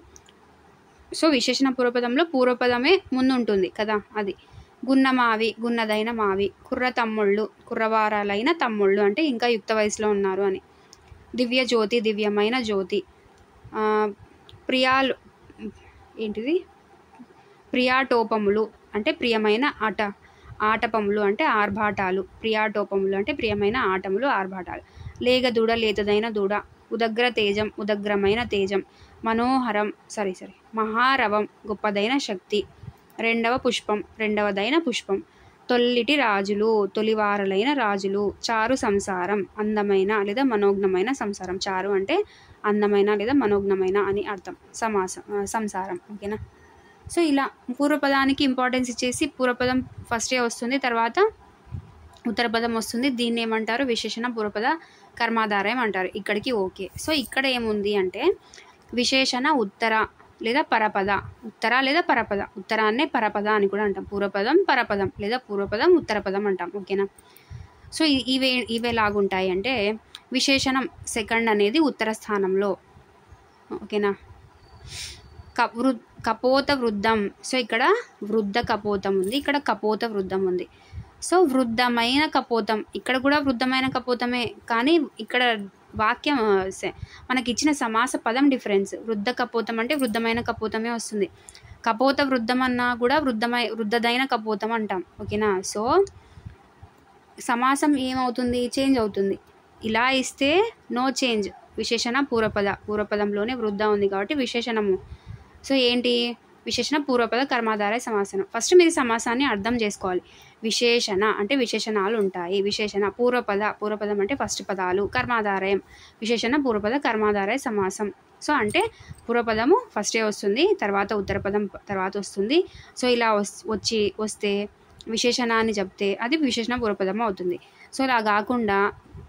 Speaker 1: సో విశేషణ పూర్వపదంలో పూర్వపదమే ముందు ఉంటుంది కదా, అది. గున్నమావి, గున్నదైన మావి. కుర్ర తమ్ముళ్ళు, కుర్రవారాలైన తమ్ముళ్ళు అంటే ఇంకా యుక్త వయసులో ఉన్నారు అని. దివ్య జ్యోతి, దివ్యమైన జ్యోతి. ప్రియాటోపములు అంటే ప్రియమైన ఆటపములు అంటే ఆర్భాటాలు. ప్రియాటోపములు అంటే ప్రియమైన ఆటములు, ఆర్భాటాలు. లేగదూడ, లేతదైన దూడ. ఉదగ్ర తేజం, ఉదగ్రమైన తేజం. మనోహరం మహారవం, గొప్పదైన శక్తి. రెండవ పుష్పం, రెండవదైన పుష్పం. తొల్లిటి రాజులు, తొలివారలైన రాజులు. చారు సంసారం, అందమైన లేదా మనోజ్ఞమైన సంసారం. చారు అంటే అందమైన లేదా మనోజ్ఞమైన అని అర్థం. సంసారం, ఓకేనా. సో ఇలా పూర్వపదానికి ఇంపార్టెన్స్ ఇచ్చేసి పూర్వపదం ఫస్టే వస్తుంది, తర్వాత ఉత్తరపదం వస్తుంది. దీన్ని ఏమంటారు, విశేషణ పూర్వపద కర్మాధారయం అంటారు. ఇక్కడికి ఓకే. సో ఇక్కడ ఏముంది అంటే విశేషణ ఉత్తర లేదా పరపద, ఉత్తర లేదా పరపద. ఉత్తరాన్నే పరపద అని కూడా అంటాం. పూర్వపదం పరపదం లేదా పూర్వపదం ఉత్తరపదం అంటాం, ఓకేనా. సో ఇవే లాగుంటాయి అంటే విశేషణం సెకండ్ అనేది ఉత్తర స్థానంలో, ఓకేనా. కపోత వృద్ధం. సో ఇక్కడ వృద్ధ కపోతం ఉంది, ఇక్కడ కపోత వృద్ధం ఉంది. సో వృద్ధమైన కపోతం, ఇక్కడ కూడా వృద్ధమైన కపోతమే, కానీ ఇక్కడ వాక్యం మనకి ఇచ్చిన సమాస పదం డిఫరెన్స్. వృద్ధ కపోతం అంటే వృద్ధమైన కపోతమే వస్తుంది. కపోత వృద్ధం అన్నా కూడా వృద్ధదైన కపోతం అంటాం, ఓకేనా. సో సమాసం ఏమవుతుంది, చేంజ్ అవుతుంది. ఇలా ఇస్తే నో చేంజ్. విశేషణ పూర్వపదంలోనే వృద్ధ ఉంది కాబట్టి విశేషణము. సో ఏంటి, విశేషణ పూర్వపద కర్మాధారయ సమాసనం. ఫస్ట్ మీరు సమాసాన్ని అర్థం చేసుకోవాలి. విశేషణ అంటే విశేషణాలు ఉంటాయి. విశేషణ పూర్వపదం అంటే ఫస్ట్ పదాలు. కర్మాధారయం విశేషణ పూర్వపద కర్మాధారయ సమాసం. సో అంటే పూర్వపదము ఫస్టే వస్తుంది, తర్వాత ఉత్తరపదం తర్వాత వస్తుంది. సో ఇలా వస్తే విశేషణాన్ని చెప్తే అది విశేషణ పూర్వపదం అవుతుంది. సో ఇలా కాకుండా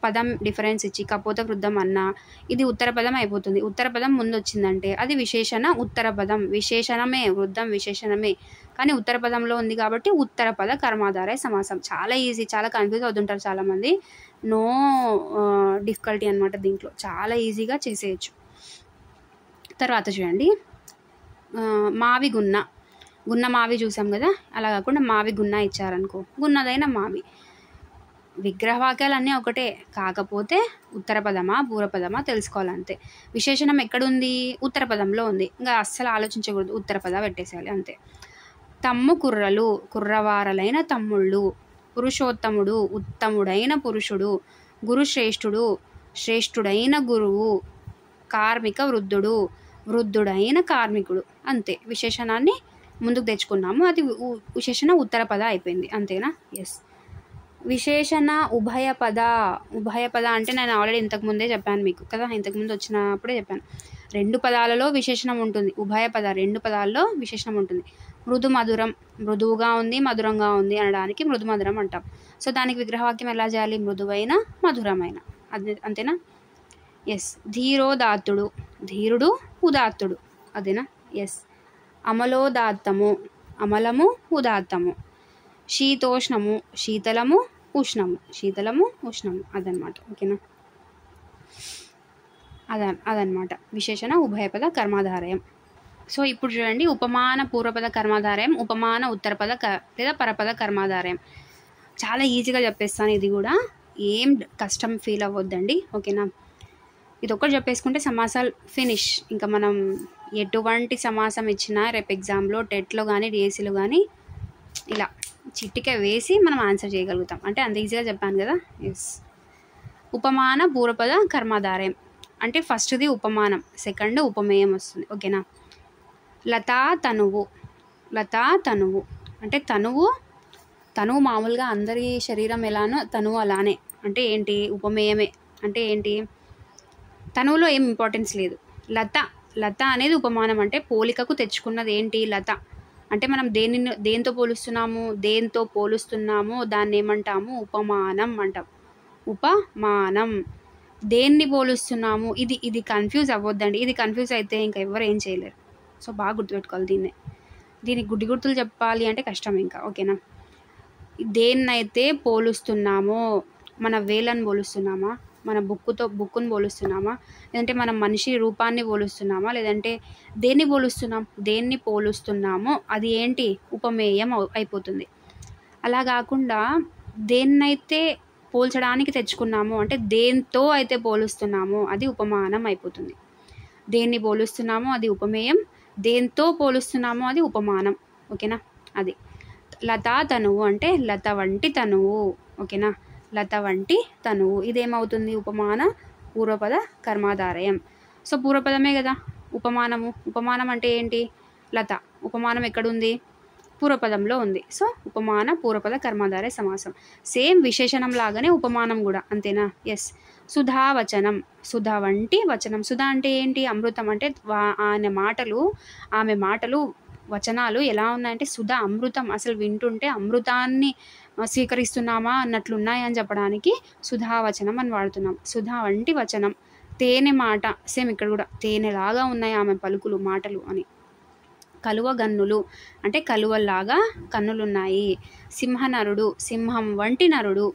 Speaker 1: పదం డిఫరెన్స్ ఇచ్చి కపోత వృద్ధం అన్నా ఇది ఉత్తర పదం అయిపోతుంది. ఉత్తర పదం ముందు వచ్చిందంటే అది విశేషణ ఉత్తర పదం. విశేషణమే, వృద్ధం విశేషణమే, కానీ ఉత్తర పదంలో ఉంది కాబట్టి ఉత్తర పద కర్మాధారయ సమాసం. చాలా ఈజీ, చాలా కన్ఫ్యూజ్ అవుతుంటారు చాలామంది. నో డిఫికల్టీ అనమాట, దీంట్లో చాలా ఈజీగా చేసేయచ్చు. తర్వాత చూడండి, మావి గున్న మావి చూసాం కదా, అలా కాకుండా మావి గున్న ఇచ్చారనుకో, గున్నదైన మావి. విగ్రహవాక్యాలు అన్నీ ఒకటే, కాకపోతే ఉత్తర పదమా పూర్వపదమా తెలుసుకోవాలంతే. విశేషణం ఎక్కడుంది, ఉత్తర పదంలో ఉంది. ఇంకా అస్సలు ఆలోచించకూడదు, ఉత్తర పద పెట్టేసేయాలి అంతే. తమ్ము కుర్రలు, కుర్రవారలైన తమ్ముళ్ళు. పురుషోత్తముడు, ఉత్తముడైన పురుషుడు. గురుశ్రేష్ఠుడు, శ్రేష్ఠుడైన గురువు, కార్మిక వృద్ధుడు, వృద్ధుడైన కార్మికుడు. అంతే, విశేషణాన్ని ముందుకు తెచ్చుకున్నాము. అది విశేషణ ఉత్తర పద అయిపోయింది. అంతేనా? ఎస్. విశేషణ ఉభయపద. ఉభయపద అంటే నేను ఆల్రెడీ ఇంతకుముందే చెప్పాను మీకు కదా, ఇంతకుముందు వచ్చినప్పుడే చెప్పాను. 2 పదాలలో విశేషణం ఉంటుంది. ఉభయపద 2 పదాల్లో విశేషణం ఉంటుంది. మృదు మధురం, మృదువుగా ఉంది, మధురంగా ఉంది అనడానికి మృదు మధురం అంటాం. సో దానికి విగ్రహవాక్యం ఎలా చేయాలి? మృదువైన, మధురమైన. అంతేనా? ఎస్. ధీరోదాత్తుడు, ధీరుడు, ఉదాత్తుడు. అదేనా? ఎస్. అమలోదాత్తము, అమలము, ఉదాత్తము. శీతోష్ణము, శీతలము, ఉష్ణము, శీతలము, ఉష్ణము. అదనమాట. ఓకేనా? అదనమాట విశేషణ ఉభయపద కర్మాధారయం. సో ఇప్పుడు చూడండి, ఉపమాన పూర్వపద కర్మాధారయం, ఉపమాన ఉత్తరపద లేదా పరపద కర్మాధారయం. చాలా ఈజీగా చెప్పేస్తాను. ఇది కూడా ఏం కష్టం ఫీల్ అవ్వద్దండి. ఓకేనా? ఇది ఒక్కటి చెప్పేసుకుంటే సమాసాలు ఫినిష్. ఇంకా మనం ఎటువంటి సమాసం ఇచ్చినా రేపు ఎగ్జామ్లో, టెట్లో కానీ, డిఎస్సిలో కానీ ఇలా చిట్టిక వేసి మనం ఆన్సర్ చేయగలుగుతాం. అంటే అంత ఈజీగా చెప్పాను కదా. ఎస్. ఉపమాన పూర్వపద కర్మాధారయం అంటే ఫస్ట్ది ఉపమానం, సెకండ్ ఉపమేయం వస్తుంది. ఓకేనా? లతా తనువు, లతా తనువు అంటే తనువు మామూలుగా అందరి శరీరం ఎలానో తనువు అలానే. అంటే ఏంటి? ఉపమేయమే. అంటే ఏంటి? తనువులో ఏం ఇంపార్టెన్స్ లేదు. లత అనేది ఉపమానం. అంటే పోలికకు తెచ్చుకున్నది ఏంటి? లత అంటే మనం దేంతో పోలుస్తున్నామో దాన్ని ఏమంటాము? ఉపమానం అంటాం. ఉపమానం. దేన్ని పోలుస్తున్నాము? ఇది కన్ఫ్యూజ్ అవ్వద్దండి. ఇది కన్ఫ్యూజ్ అయితే ఇంకా ఎవరు ఏం చేయలేరు. సో బాగా గుర్తుపెట్టుకోవాలి దీనికి గుడ్డి గుర్తులు చెప్పాలి అంటే కష్టం ఇంకా. ఓకేనా? దేన్నైతే పోలుస్తున్నామో, మన వేలను పోలుస్తున్నామా, మన బుక్కుని పోలుస్తున్నామా, లేదంటే మనం మనిషి రూపాన్ని పోలుస్తున్నామా, లేదంటే దేన్ని పోలుస్తున్నామో అది ఏంటి? ఉపమేయం అయిపోతుంది. అలా కాకుండా దేన్నైతే పోల్చడానికి తెచ్చుకున్నామో, అంటే దేంతో అయితే పోలుస్తున్నామో అది ఉపమానం అయిపోతుంది. దేన్ని పోలుస్తున్నామో అది ఉపమేయం, దేంతో పోలుస్తున్నామో అది ఉపమానం. ఓకేనా? అది లతా తనువు అంటే లత వంటి తనువు. ఓకేనా? లత వంటి తనువు. ఇదేమవుతుంది? ఉపమాన పూర్వపద కర్మాధారయం. సో పూర్వపదమే కదా ఉపమానము. ఉపమానం అంటే ఏంటి? లత. ఉపమానం ఎక్కడుంది? పూర్వపదంలో ఉంది. సో ఉపమాన పూర్వపద కర్మాధారయ సమాసం. సేమ్ విశేషణం లాగానే ఉపమానం కూడా. అంతేనా? ఎస్. సుధావచనం, సుధ వంటి వచనం. సుధ అంటే ఏంటి? అమృతం. అంటే ఆమె మాటలు వచనాలు ఎలా ఉన్నాయంటే సుధ, అమృతం. అసలు వింటుంటే అమృతాన్ని స్వీకరిస్తున్నామా అన్నట్లున్నాయి అని చెప్పడానికి సుధావచనం అని వాడుతున్నాం. సుధా వంటి వచనం. తేనె మాట. సేమ్ ఇక్కడ కూడా తేనెలాగా ఉన్నాయి ఆమె పలుకులు, మాటలు అని. కలువ గన్నులు అంటే కలువల్లాగా కన్నులున్నాయి. సింహనరుడు, సింహం వంటి నరుడు.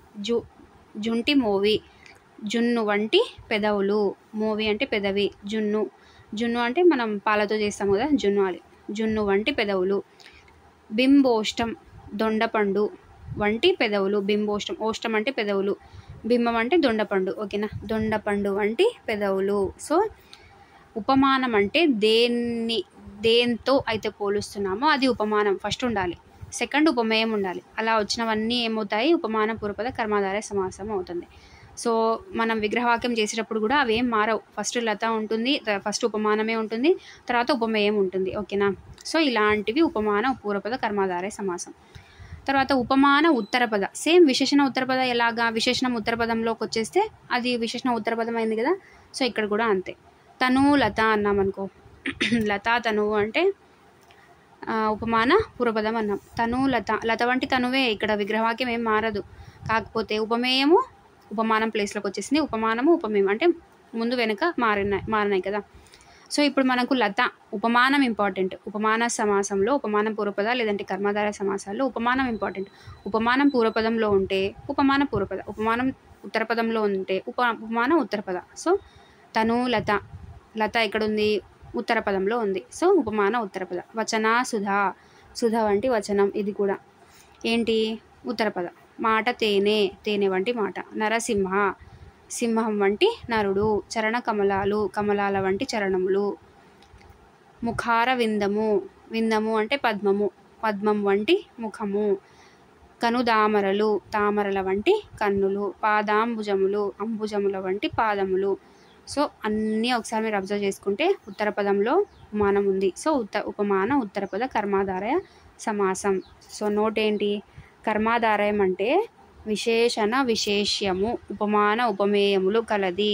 Speaker 1: జుంటి మోవి, జున్ను వంటి పెదవులు. మోవి అంటే పెదవి. జున్ను అంటే మనం పాలతో చేస్తాము కదా, జున్ను వంటి పెదవులు. బింబోష్టం, దొండపండు వంటి పెదవులు. బింబోష్టం, ఓష్టం అంటే పెదవులు, బింబం అంటే దొండపండు. ఓకేనా? దొండపండు వంటి పెదవులు. సో ఉపమానం అంటే దేంతో అయితే పోలుస్తున్నామో అది ఉపమానం ఫస్ట్ ఉండాలి, సెకండ్ ఉపమేయం ఉండాలి. అలా వచ్చినవన్నీ ఏమవుతాయి? ఉపమాన పూర్వపద కర్మాధారయ సమాసం అవుతుంది. సో మనం విగ్రహవాక్యం చేసేటప్పుడు కూడా అవేం మారవు. ఫస్ట్ లత ఉంటుంది, ఫస్ట్ ఉపమానమే ఉంటుంది, తర్వాత ఉపమేయం ఉంటుంది. ఓకేనా? సో ఇలాంటివి ఉపమాన పూర్వపద కర్మాధారయ సమాసం. తర్వాత ఉపమాన ఉత్తరపద. సేమ్ విశేషణ ఉత్తరపద ఎలాగా? విశేషణం ఉత్తరపదంలోకి వచ్చేస్తే అది విశేషణ ఉత్తరపదం అయింది కదా. సో ఇక్కడ కూడా అంతే. తనువు లత అన్నామనుకో, లతా తనువు అంటే ఉపమాన పూర్వపదం అన్నాం. తనువు లత, లత వంటి తనువే. ఇక్కడ విగ్రహవాక్యం ఏం మారదు. కాకపోతే ఉపమేయము ఉపమానం ప్లేస్లోకి వచ్చేసింది. ఉపమానము ఉపమేయం అంటే ముందు వెనుక మారినాయి కదా. సో ఇప్పుడు మనకు లత ఉపమానం ఇంపార్టెంట్. ఉపమాన సమాసంలో ఉపమానం పూర్వపద లేదంటే కర్మాధారయ సమాసాల్లో ఉపమానం ఇంపార్టెంట్. ఉపమానం పూర్వపదంలో ఉంటే ఉపమాన పూర్వపద, ఉపమానం ఉత్తరపదంలో ఉంటే ఉపమాన ఉత్తరపద. సో తను లత, లత ఎక్కడుంది? ఉత్తరపదంలో ఉంది. సో ఉపమాన ఉత్తరపద. వచన సుధ వంటి వచనం. ఇది కూడా ఏంటి? ఉత్తరపద. మాట తేనె వంటి మాట. నరసింహ, సింహం వంటి నరుడు. చరణ కమలాల వంటి చరణములు. ముఖార విందము అంటే పద్మం వంటి ముఖము. కనుదామరలు తామరల వంటి కన్నులు, పాదాంబుజములు అంబుజముల వంటి పాదములు. సో అన్నీ ఒకసారి మీరు అబ్జర్వ్ చేసుకుంటే ఉత్తర పదంలో ఉపమానం ఉంది. సో ఉపమాన ఉత్తరపద కర్మాధారయ సమాసం. సో నోట్ ఏంటి, కర్మాధారయం అంటే విశేషణ విశేష్యము ఉపమాన ఉపమేయములు కలది.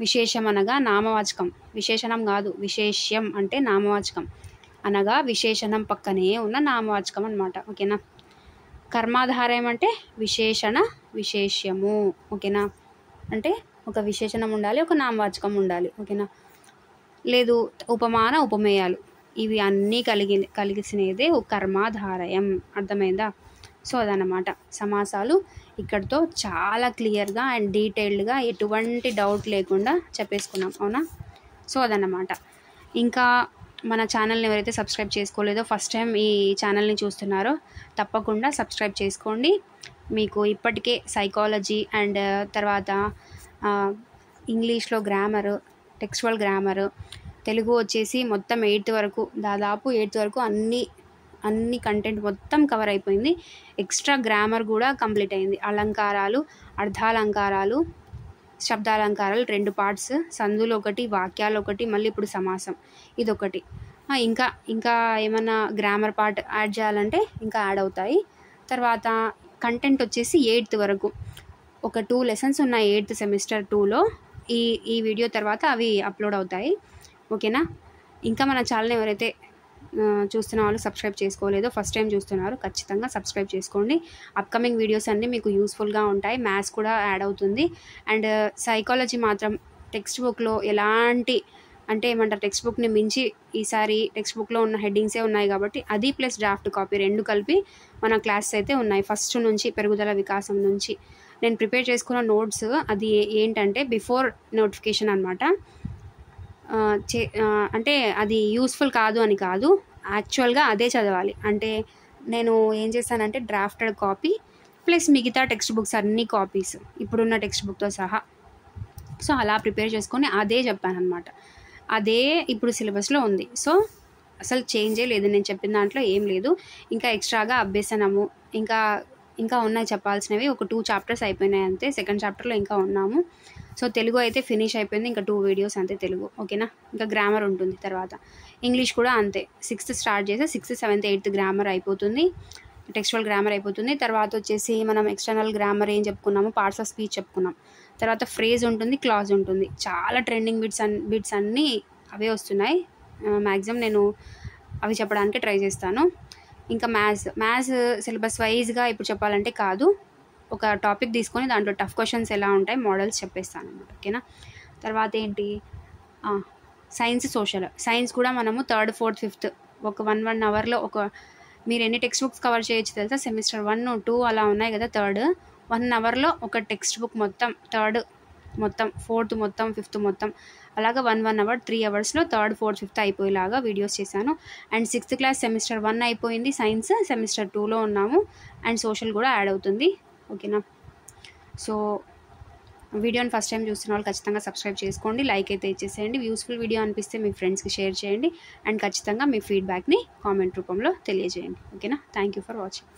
Speaker 1: విశేషం అనగా నామవాచకం, విశేషణం కాదు, విశేష్యం అంటే నామవాచకం అనగా విశేషణం పక్కనే ఉన్న నామవాచకం అనమాట. ఓకేనా. కర్మాధారయం అంటే విశేషణ విశేష్యము. ఓకేనా. అంటే ఒక విశేషణం ఉండాలి, ఒక నామవాచకం ఉండాలి. ఓకేనా. లేదు ఉపమాన ఉపమేయాలు ఇవి అన్నీ కలిగిసినదే కర్మాధారయం. అర్థమైందా. సో అదన్నమాట సమాసాలు. ఇక్కడితో చాలా క్లియర్గా అండ్ డీటెయిల్డ్గా ఎటువంటి డౌట్ లేకుండా చెప్పేసుకున్నాం. అవునా. సో అదన్నమాట. ఇంకా మన ఛానల్ని ఎవరైతే సబ్స్క్రైబ్ చేసుకోలేదో, ఫస్ట్ టైం ఈ ఛానల్ని చూస్తున్నారో తప్పకుండా సబ్స్క్రైబ్ చేసుకోండి. మీకు ఇప్పటికే సైకాలజీ అండ్ తర్వాత ఇంగ్లీష్లో గ్రామరు, టెక్స్చువల్ గ్రామరు, తెలుగు వచ్చేసి మొత్తం 8th వరకు, దాదాపు 8th వరకు అన్ని కంటెంట్ మొత్తం కవర్ అయిపోయింది. ఎక్స్ట్రా గ్రామర్ కూడా కంప్లీట్ అయింది. అలంకారాలు, అర్ధాలంకారాలు, శబ్దాలంకారాలు 2 పార్ట్స్, సందులు ఒకటి, వాక్యాలు ఒకటి, మళ్ళీ ఇప్పుడు సమాసం ఇదొకటి. ఇంకా ఏమన్నా గ్రామర్ పార్ట్ యాడ్ చేయాలంటే ఇంకా యాడ్ అవుతాయి. తర్వాత కంటెంట్ వచ్చేసి 8th వరకు ఒక 2 లెసన్స్ ఉన్నాయి 8th సెమిస్టర్ 2లో. ఈ వీడియో తర్వాత అవి అప్లోడ్ అవుతాయి. ఓకేనా. ఇంకా మన ఛానల్ ఎవరైతే చూస్తున్న వాళ్ళు సబ్స్క్రైబ్ చేసుకోలేదో, ఫస్ట్ టైం చూస్తున్నారు, ఖచ్చితంగా సబ్స్క్రైబ్ చేసుకోండి. అప్కమింగ్ వీడియోస్ అన్నీ మీకు యూస్ఫుల్గా ఉంటాయి. మ్యాథ్స్ కూడా యాడ్ అవుతుంది. అండ్ సైకాలజీ మాత్రం టెక్స్ట్ బుక్లో ఎలాంటి అంటే ఏమంటారు, టెక్స్ట్ బుక్ని మించి ఈసారి టెక్స్ట్ బుక్లో ఉన్న హెడ్డింగ్సే ఉన్నాయి కాబట్టి అది ప్లస్ డ్రాఫ్ట్ కాపీ 2 కలిపి మన క్లాసెస్ అయితే ఉన్నాయి. ఫస్ట్ నుంచి పెరుగుదల వికాసం నుంచి నేను ప్రిపేర్ చేసుకున్న నోట్స్ అది ఏంటంటే బిఫోర్ నోటిఫికేషన్ అనమాట. అంటే అది యూస్ఫుల్ కాదు అని కాదు, యాక్చువల్గా అదే చదవాలి. అంటే నేను ఏం చేశానంటే డ్రాఫ్టెడ్ కాపీ ప్లస్ మిగతా టెక్స్ట్ బుక్స్ అన్ని కాపీస్ ఇప్పుడున్న టెక్స్ట్ బుక్తో సహా, సో అలా ప్రిపేర్ చేసుకొని అదే చెప్పాను అనమాట. అదే ఇప్పుడు సిలబస్లో ఉంది. సో అసలు చేంజే లేదు, నేను చెప్పిన దాంట్లో ఏం లేదు. ఇంకా ఎక్స్ట్రాగా అభ్యసనము ఇంకా ఉన్నాయి చెప్పాల్సినవి. ఒక 2 చాప్టర్స్ అయిపోయినాయి అంతే. సెకండ్ చాప్టర్లో ఇంకా ఉన్నాము. సో తెలుగు అయితే ఫినిష్ అయిపోయింది. ఇంకా 2 వీడియోస్ అంతే తెలుగు. ఓకేనా. ఇంకా గ్రామర్ ఉంటుంది తర్వాత. ఇంగ్లీష్ కూడా అంతే. 6th స్టార్ట్ చేసి 6th 7th 8th గ్రామర్ అయిపోతుంది, టెక్స్చువల్ గ్రామర్ అయిపోతుంది. తర్వాత వచ్చేసి మనం ఎక్స్టర్నల్ గ్రామర్ ఏం చెప్పుకున్నాము, పార్ట్స్ ఆఫ్ స్పీచ్ చెప్పుకున్నాం. తర్వాత ఫ్రేజ్ ఉంటుంది, క్లాజ్ ఉంటుంది. చాలా ట్రెండింగ్ బిట్స్ అన్నీ అవే వస్తున్నాయి. మ్యాక్సిమం నేను అవి చెప్పడానికి ట్రై చేస్తాను. ఇంకా మ్యాథ్స్ సిలబస్ వైజ్గా ఇప్పుడు చెప్పాలంటే కాదు, ఒక టాపిక్ తీసుకొని దాంట్లో టఫ్ క్వశ్చన్స్ ఎలా ఉంటాయి మోడల్స్ చెప్పేస్తాను అన్నమాట. ఓకేనా. తర్వాత ఏంటి, సైన్స్, సోషల్. సైన్స్ కూడా మనము 3rd 4th 5th ఒక 1 అవర్లో మీరు ఎన్ని టెక్స్ట్ బుక్స్ కవర్ చేయొచ్చు తెలుసా, సెమిస్టర్ 1 2 అలా ఉన్నాయి కదా. 3rd 1 అవర్లో ఒక టెక్స్ట్ బుక్ మొత్తం, 3rd మొత్తం, 4th మొత్తం, 5th మొత్తం, అలాగా 1 అవర్ 3 అవర్స్లో 3rd 4th 5th అయిపోయేలాగా వీడియోస్ చేశాను. అండ్ 6th క్లాస్ సెమిస్టర్ 1 అయిపోయింది సైన్స్, సెమిస్టర్ 2లో ఉన్నాము. అండ్ సోషల్ కూడా యాడ్ అవుతుంది. ఓకేనా. సో వీడియోని ఫస్ట్ టైం చూస్తున్న వాళ్ళు ఖచ్చితంగా సబ్స్క్రైబ్ చేసుకోండి, లైక్ అయితే ఇచ్చేసేయండి. యూస్ఫుల్ వీడియో అనిపిస్తే మీ ఫ్రెండ్స్కి షేర్ చేయండి. అండ్ ఖచ్చితంగా మీ ఫీడ్బ్యాక్ని కామెంట్ రూపంలో తెలియజేయండి. ఓకేనా. Thank you for watching.